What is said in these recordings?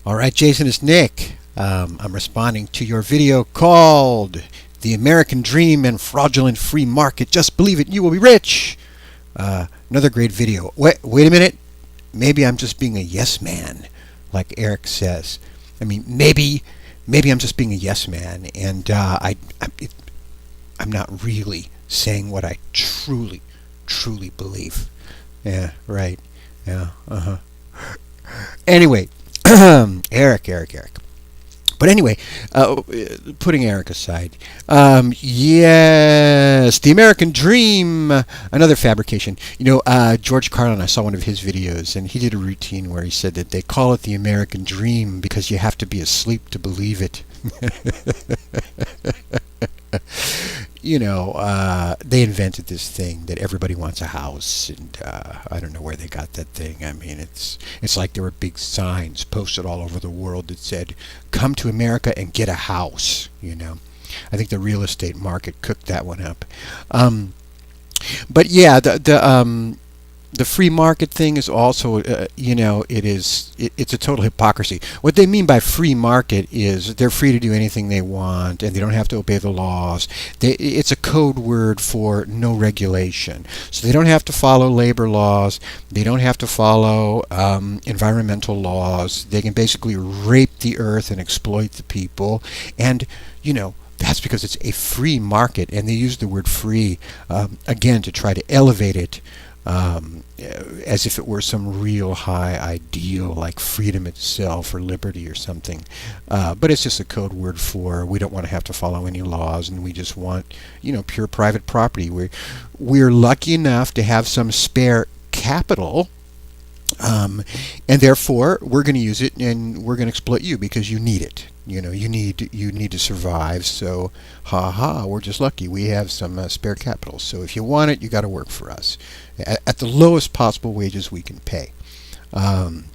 All right, Jason, it's Nick. I'm responding to your video called The American Dream and Fraudulent Free Market. Just believe it, you will be rich. Another great video. Wait a minute. Maybe I'm just being a yes man, like Eric says. I mean, maybe I'm just being a yes man, and I'm not really saying what I truly believe. Yeah, right. Yeah, uh-huh. Anyway, Eric. But anyway, putting Eric aside, yes, the American Dream, another fabrication. George Carlin, I saw one of his videos, and he did a routine where he said that they call it the American Dream because you have to be asleep to believe it. They invented this thing that everybody wants a house, and I don't know where they got that thing. I mean, it's like there were big signs posted all over the world that said, "Come to America and get a house." I think the real estate market cooked that one up. But yeah, the free market thing is also, it's a total hypocrisy. What they mean by free market is they're free to do anything they want and they don't have to obey the laws. It's a code word for no regulation. So they don't have to follow labor laws. They don't have to follow environmental laws. They can basically rape the earth and exploit the people. And, that's because it's a free market, and they use the word free, again, to try to elevate it as if it were some real high ideal like freedom itself or liberty or something. But it's just a code word for we don't want to have to follow any laws, and we just want, pure private property. We're lucky enough to have some spare capital, and therefore we're going to use it and we're going to exploit you because you need it. You need to survive. So, we're just lucky. We have some spare capital. So if you want it, you got to work for us at the lowest possible wages we can pay. And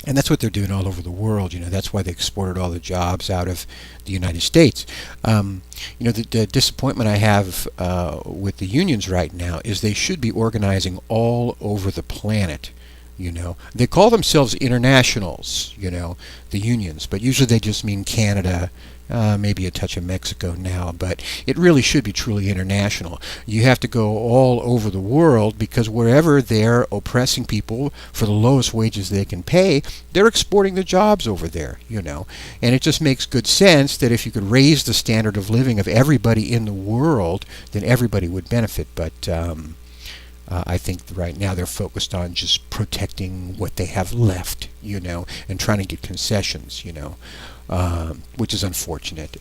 that's what they're doing all over the world. That's why they exported all the jobs out of the United States. The disappointment I have with the unions right now is they should be organizing all over the planet. They call themselves internationals, the unions, but usually they just mean Canada, maybe a touch of Mexico now, but it really should be truly international. You have to go all over the world because wherever they're oppressing people for the lowest wages they can pay, they're exporting the jobs over there, and it just makes good sense that if you could raise the standard of living of everybody in the world, then everybody would benefit, but I think right now they're focused on just protecting what they have left, and trying to get concessions, which is unfortunate.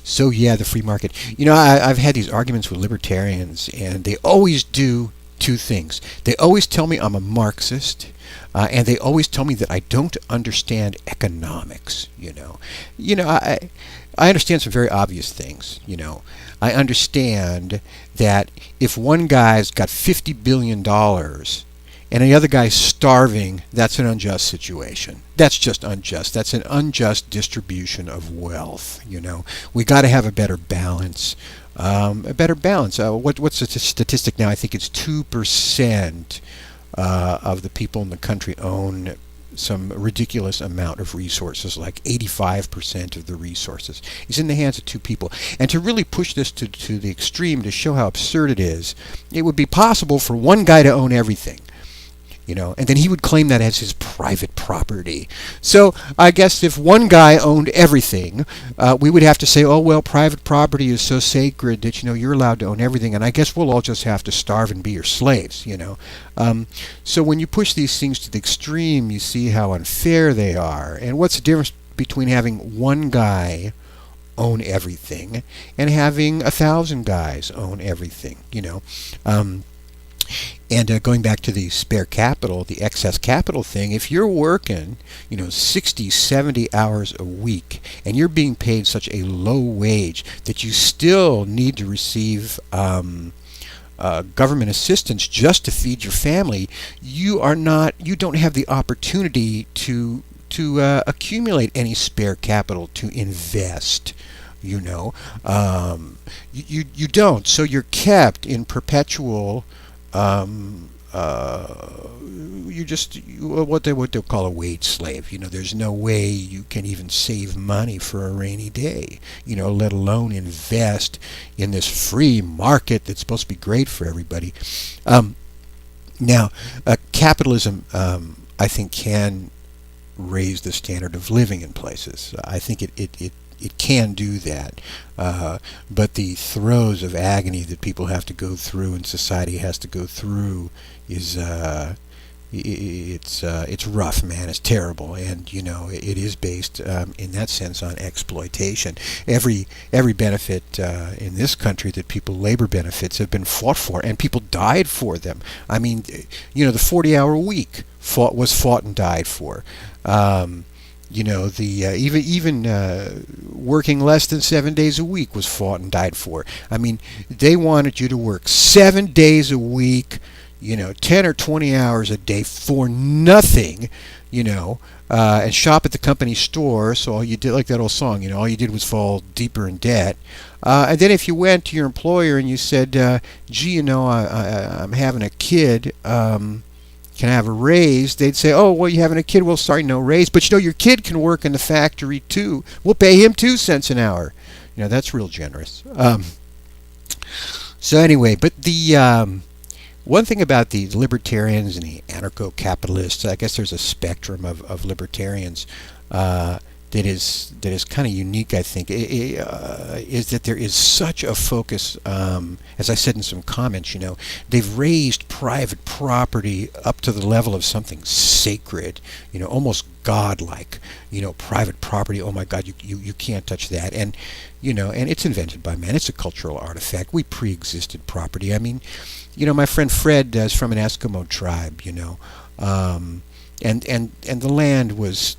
So yeah, the free market. I've had these arguments with libertarians, and they always do two things. They always tell me I'm a Marxist, and they always tell me that I don't understand economics. I understand some very obvious things. I understand that if one guy's got $50 billion and the other guy's starving, that's an unjust situation. That's just unjust. That's an unjust distribution of wealth. We got to have a better balance. What's the statistic now? I think it's 2% of the people in the country own some ridiculous amount of resources, like 85% of the resources is in the hands of two people. And to really push this to the extreme, to show how absurd it is, it would be possible for one guy to own everything, and then he would claim that as his private property. So I guess if one guy owned everything, we would have to say, oh, well, private property is so sacred that, you're allowed to own everything, and I guess we'll all just have to starve and be your slaves, So when you push these things to the extreme, you see how unfair they are. And what's the difference between having one guy own everything and having 1,000 guys own everything, And going back to the spare capital, the excess capital thing, if you're working, 60, 70 hours a week, and you're being paid such a low wage that you still need to receive government assistance just to feed your family, you don't have the opportunity to accumulate any spare capital to invest. You don't. So you're kept in perpetual you're just what they'll call a wage slave. There's no way you can even save money for a rainy day. Let alone invest in this free market that's supposed to be great for everybody. Now, capitalism, I think, can raise the standard of living in places. I think it can do that. But the throes of agony that people have to go through and society has to go through is it's rough, man. It's terrible, and it is based in that sense on exploitation. Every benefit in this country that labor benefits have been fought for, and people died for them. I mean, the 40-hour week was fought and died for. Even working less than 7 days a week was fought and died for. I mean, they wanted you to work 7 days a week, 10 or 20 hours a day for nothing, and shop at the company store. So all you did, like that old song, all you did was fall deeper in debt. And then if you went to your employer and you said, gee, I'm having a kid, can I have a raise? They'd say, oh, well, you're having a kid. Well, sorry, no raise. But your kid can work in the factory too. We'll pay him 2 cents an hour. That's real generous. So anyway, but the one thing about the libertarians and the anarcho-capitalists, I guess there's a spectrum of libertarians that is kind of unique, I think, is that there is such a focus, as I said in some comments, they've raised private property up to the level of something sacred, almost godlike, private property. Oh my God, you can't touch that. And, and it's invented by man. It's a cultural artifact. We pre-existed property. I mean, my friend Fred is from an Eskimo tribe, and the land was,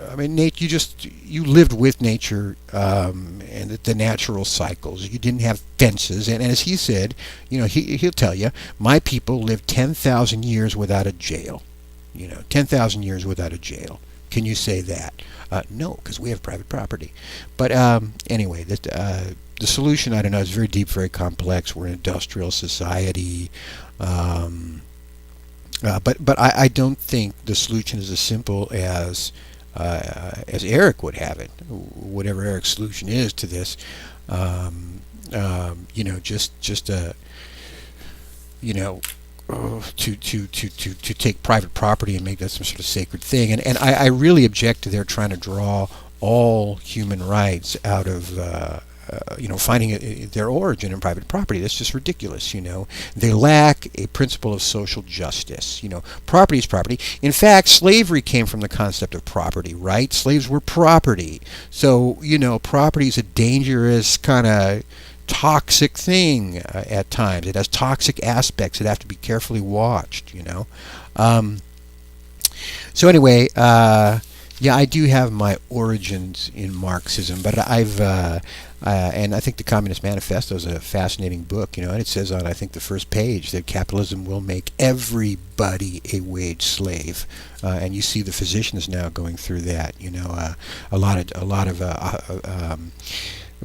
I mean, you lived with nature and the natural cycles. You didn't have fences, and as he said, he'll tell you, my people lived 10,000 years without a jail. 10,000 years without a jail. Can you say that? No, because we have private property. But anyway, the solution, I don't know, is very deep, very complex. We're an industrial society. But I don't think the solution is as simple as Eric would have it. Whatever Eric's solution is to this, just to take private property and make that some sort of sacred thing. And I really object to their trying to draw all human rights out of finding their origin in private property. That's just ridiculous. They lack a principle of social justice. Property is property. In fact, slavery came from the concept of property, right? Slaves were property. So, property is a dangerous kind of toxic thing at times. It has toxic aspects that have to be carefully watched. So anyway, yeah, I do have my origins in Marxism, but and I think the Communist Manifesto is a fascinating book, and it says on, I think, the first page that capitalism will make everybody a wage slave, and you see the physicians now going through that. A lot of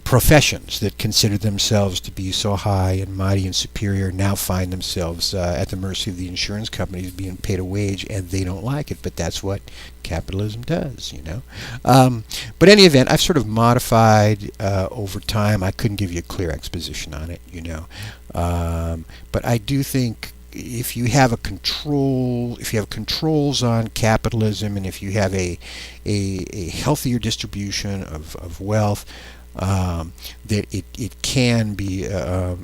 professions that consider themselves to be so high and mighty and superior now find themselves at the mercy of the insurance companies being paid a wage, and they don't like it, but that's what capitalism does, But in any event, I've sort of modified over time. I couldn't give you a clear exposition on it, but I do think if you have controls on capitalism, and if you have a healthier distribution of wealth, that it can be a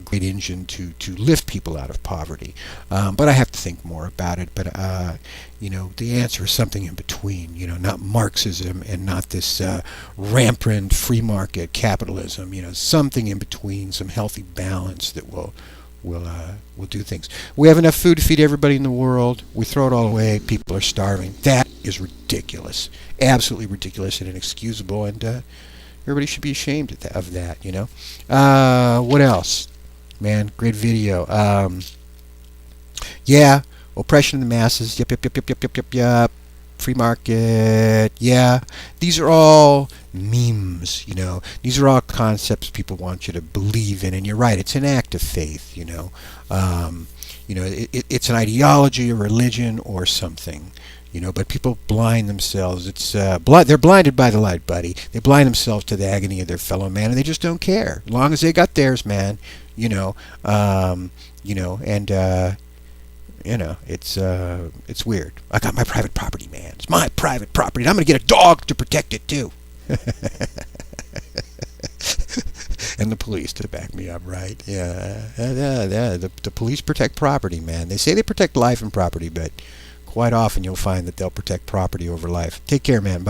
great engine to lift people out of poverty. But I have to think more about it. But the answer is something in between. Not Marxism and not this rampant free market capitalism. Something in between, some healthy balance that will do things. We have enough food to feed everybody in the world. We throw it all away. People are starving. That is ridiculous. Absolutely ridiculous and inexcusable. And everybody should be ashamed of that. What else? Man, great video. Yeah, oppression of the masses. Yep. free market. Yeah, these are all memes, These are all concepts people want you to believe in, and you're right. It's an act of faith. It's an ideology, a religion, or something. But people blind themselves. They're blinded by the light, buddy. They blind themselves to the agony of their fellow man, and they just don't care. As long as they got theirs, man. And it's weird. I got my private property, man. It's my private property, and I'm gonna get a dog to protect it too. And the police to back me up, right? Yeah. The police protect property, man. They say they protect life and property, but quite often you'll find that they'll protect property over life. Take care, man. Bye.